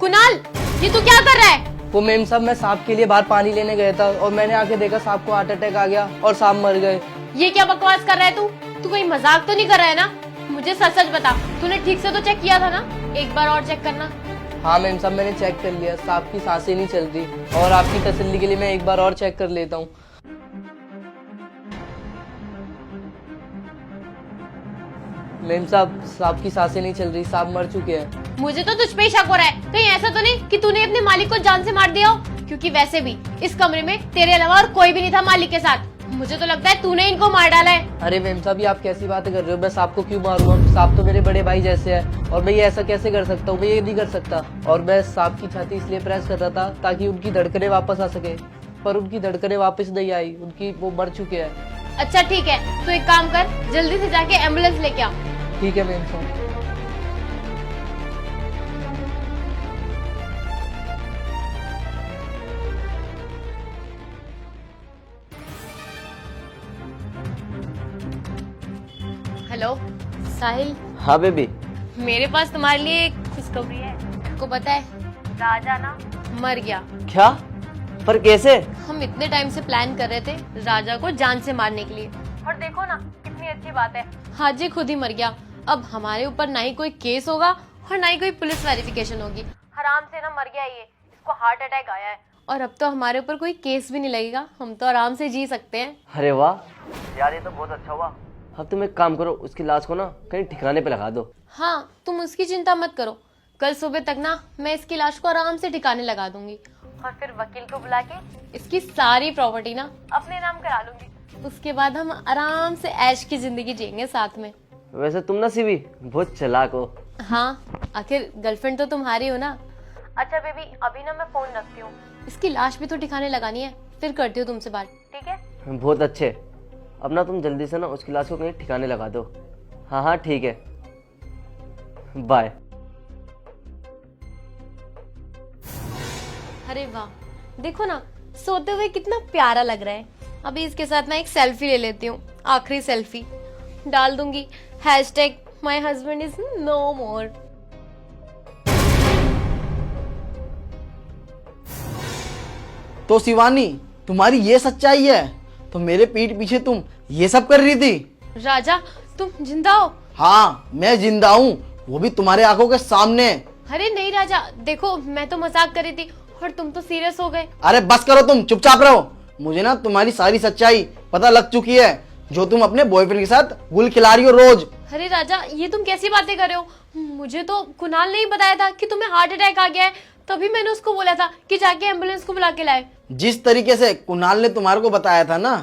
कुणाल, ये तू क्या कर रहा है? वो मेम साहब, मैं सांप के लिए बाहर पानी लेने गया था और मैंने आके देखा सांप को हार्ट अटैक आ गया और सांप मर गए। ये क्या बकवास कर रहा है तू? तू कहीं मजाक तो नहीं कर रहा है ना? मुझे सच सच बता, तूने ठीक से तो चेक किया था ना? एक बार और चेक करना। हाँ मेम साहब, मैंने चेक कर लिया, सांप की सांसें नहीं चल रही और आपकी तसल्ली के लिए मैं एक बार और चेक कर लेता हूँ। मेम साहब, सांप की सांसें नहीं चल रही, सांप मर चुके हैं। मुझे तो तुझ पे ही शक हो रहा है। कहीं ऐसा तो नहीं कि तूने अपने मालिक को जान से मार दिया हो? क्योंकि वैसे भी इस कमरे में तेरे अलावा और कोई भी नहीं था मालिक के साथ। मुझे तो लगता है तूने इनको मार डाला है। अरे मेम साहब, ये आप कैसी बातें कर रहे हो? मैं सांप को क्यों मारूंगा? सांप तो मेरे बड़े भाई जैसे है और मैं ये ऐसा कैसे कर सकता हूँ? मैं ये नहीं कर सकता। और मैं सांप की छाती इसलिए प्रेस कर रहा था ताकि उनकी धड़कनें वापस आ सके, पर उनकी धड़कनें वापस नहीं आई, उनकी वो मर चुके हैं। अच्छा ठीक है, तो एक काम कर, जल्दी से जाके एम्बुलेंस लेके आ। ठीक है मेम साहब। हेलो साहिल, हाँ बेबी। मेरे पास तुम्हारे लिए एक खुशखबरी है। आपको पता है, राजा ना मर गया। क्या? पर कैसे? हम इतने टाइम से प्लान कर रहे थे राजा को जान से मारने के लिए, और देखो ना कितनी अच्छी बात है, आज ही खुद ही मर गया। अब हमारे ऊपर ना ही कोई केस होगा और ना ही कोई पुलिस वेरिफिकेशन होगी। आराम से ना मर गया ये, इसको हार्ट अटैक आया है और अब तो हमारे ऊपर कोई केस भी नहीं लगेगा, हम तो आराम से जी सकते हैं। अरे वाह यार, ये तो बहुत अच्छा हुआ। अब तुम एक काम करो, उसकी लाश को ना कहीं ठिकाने पे लगा दो। हाँ, तुम उसकी चिंता मत करो, कल सुबह तक ना मैं इसकी लाश को आराम से ठिकाने लगा दूंगी और फिर वकील को बुला के इसकी सारी प्रॉपर्टी ना अपने नाम करा लूंगी। उसके बाद हम आराम से ऐश की जिंदगी जिएंगे साथ में। वैसे तुम ना सिवी बहुत चालाक हो। हाँ, आखिर गर्लफ्रेंड तो तुम्हारी हो ना। अच्छा बेबी, अभी ना मैं फोन रखती हूँ, इसकी लाश भी तो ठिकाने लगानी है, फिर करती हूँ तुमसे बात, ठीक है? बहुत अच्छे। अब ना तुम जल्दी से ना उसकी लाश को कहीं ठिकाने लगा दो। हाँ हाँ ठीक है, बाय। अरे वाह, देखो ना सोते हुए कितना प्यारा लग रहा है। अभी इसके साथ ना एक सेल्फी ले लेती हूँ, आखिरी सेल्फी डाल दूंगी, #my husband is no more। तो शिवानी, तुम्हारी ये सच्चाई है? तो मेरे पीठ पीछे तुम ये सब कर रही थी? राजा, तुम जिंदा हो? हाँ, मैं जिंदा हूँ, वो भी तुम्हारे आंखों के सामने। अरे नहीं राजा, देखो मैं तो मजाक कर रही थी और तुम तो सीरियस हो गए। अरे बस करो, तुम चुपचाप रहो। मुझे ना तुम्हारी सारी सच्चाई पता लग चुकी है, जो तुम अपने बॉयफ्रेंड के साथ गुल खिला रही हो रोज। अरे राजा, ये तुम कैसी बातें कर रहे हो? मुझे तो कुणाल ने ही बताया था कि तुम्हें हार्ट अटैक आ गया है, तभी मैंने उसको बोला था कि जाके एम्बुलेंस को बुला के लाए। जिस तरीके से कुणाल ने तुम्हारे को बताया था ना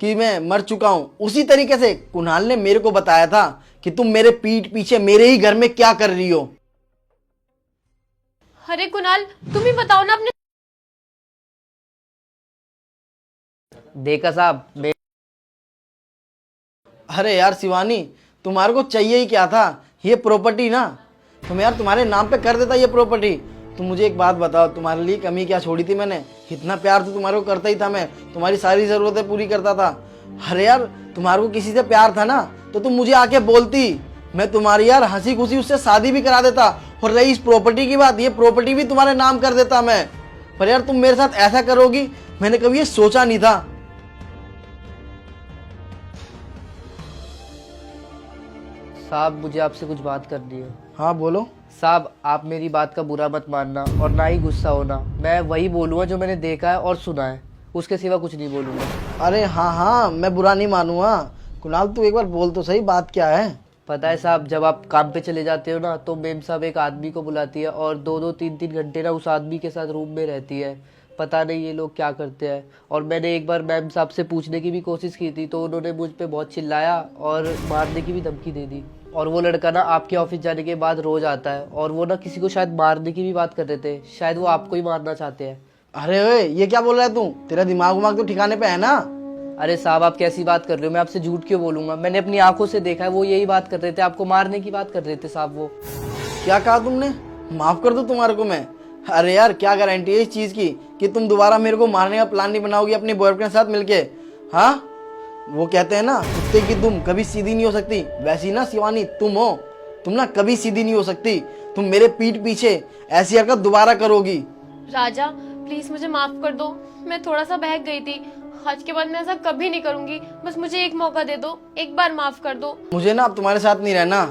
कि मैं मर चुका हूँ, उसी तरीके से कुणाल ने मेरे को बताया था कि तुम मेरे पीठ पीछे मेरे ही घर में क्या कर रही हो। अरे कुणाल, तुम ही बताओ ना अपने। देखा साहब, अरे यार शिवानी, तुम्हारे को चाहिए ही क्या था? ये प्रॉपर्टी ना, तुम यार तुम्हारे नाम पे कर देता ये प्रॉपर्टी। तुम मुझे एक बात बताओ, तुम्हारे लिए कमी क्या छोड़ी थी मैंने? इतना प्यार तो तुम्हारे को करता ही था मैं, तुम्हारी सारी जरूरतें पूरी करता था। अरे यार, तुम्हारे को किसी से प्यार था ना तो तुम मुझे आके बोलती, मैं तुम्हारी यार हंसी खुशी उससे शादी भी करा देता। और रही इस प्रॉपर्टी की बात, ये प्रॉपर्टी भी तुम्हारे नाम कर देता मैं। पर यार तुम मेरे साथ ऐसा करोगी, मैंने कभी ये सोचा नहीं था। साहब मुझे आपसे कुछ बात करनी है। हाँ बोलो। साहब, आप मेरी बात का बुरा मत मानना और ना ही गुस्सा होना। मैं वही बोलूँगा जो मैंने देखा है और सुना है, उसके सिवा कुछ नहीं बोलूँगा। अरे हाँ हाँ, मैं बुरा नहीं मानूंगा। कुणाल, तू एक बार बोल तो सही, बात क्या है? पता है साहब, जब आप काम पे चले जाते हो ना तो मेम साहब एक आदमी को बुलाती है और 2-2 3-3 घंटे ना उस आदमी के साथ रूम में रहती है। पता नहीं ये लोग क्या करते हैं। और मैंने एक बार मैम साहब से पूछने की भी कोशिश की थी तो उन्होंने मुझ पे बहुत चिल्लाया और मारने की भी धमकी दे दी। और वो लड़का ना आपके ऑफिस जाने के बाद रोज आता है और वो ना किसी को शायद मारने की भी बात कर रहे थे, शायद वो आपको ही मारना चाहते हैं। अरे ओए, ये क्या बोल रहा है तू? तेरा दिमाग उमाग तो ठिकाने पे है ना? अरे साहब, आप कैसी बात कर रहे हो? मैं आपसे झूठ क्यों बोलूंगा? मैंने अपनी आंखों से देखा है, वो यही बात कर रहे थे, आपको मारने की बात कर रहे थे साहब। वो क्या कहा तुमने? माफ कर दो तुम्हारे को मैं। अरे यार, क्या गारंटी है इस चीज की कि तुम दोबारा मेरे को मारने का प्लान नहीं बनाओगी अपने बॉयफ्रेंड के साथ मिलके? हाँ, वो कहते हैं ना, कुत्ते की दुम कभी सीधी नहीं हो सकती, वैसी ना शिवानी तुम हो, तुम ना कभी सीधी नहीं हो सकती। तुम मेरे पीठ पीछे ऐसी हरकत दोबारा करोगी। राजा प्लीज मुझे माफ कर दो, मैं थोड़ा सा बहक गई थी। आज के बाद मैं ऐसा कभी नहीं करूंगी। बस मुझे एक मौका दे दो, एक बार माफ कर दो। मुझे ना अब तुम्हारे साथ नहीं रहना।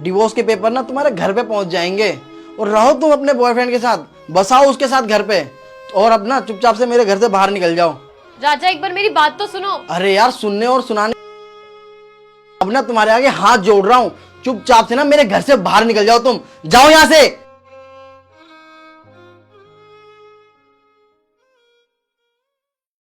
डिवोर्स के पेपर ना तुम्हारे घर पे पहुंच जाएंगे और रहो तुम अपने बॉयफ्रेंड के साथ, बसाओ उसके साथ घर पे, और अपना चुपचाप से मेरे घर से बाहर निकल जाओ। राजा एक बार मेरी बात तो सुनो। अरे यार सुनने और सुनाने, अब ना तुम्हारे आगे हाथ जोड़ रहा हूँ, चुपचाप से ना मेरे घर से बाहर निकल जाओ, तुम जाओ यहाँ से।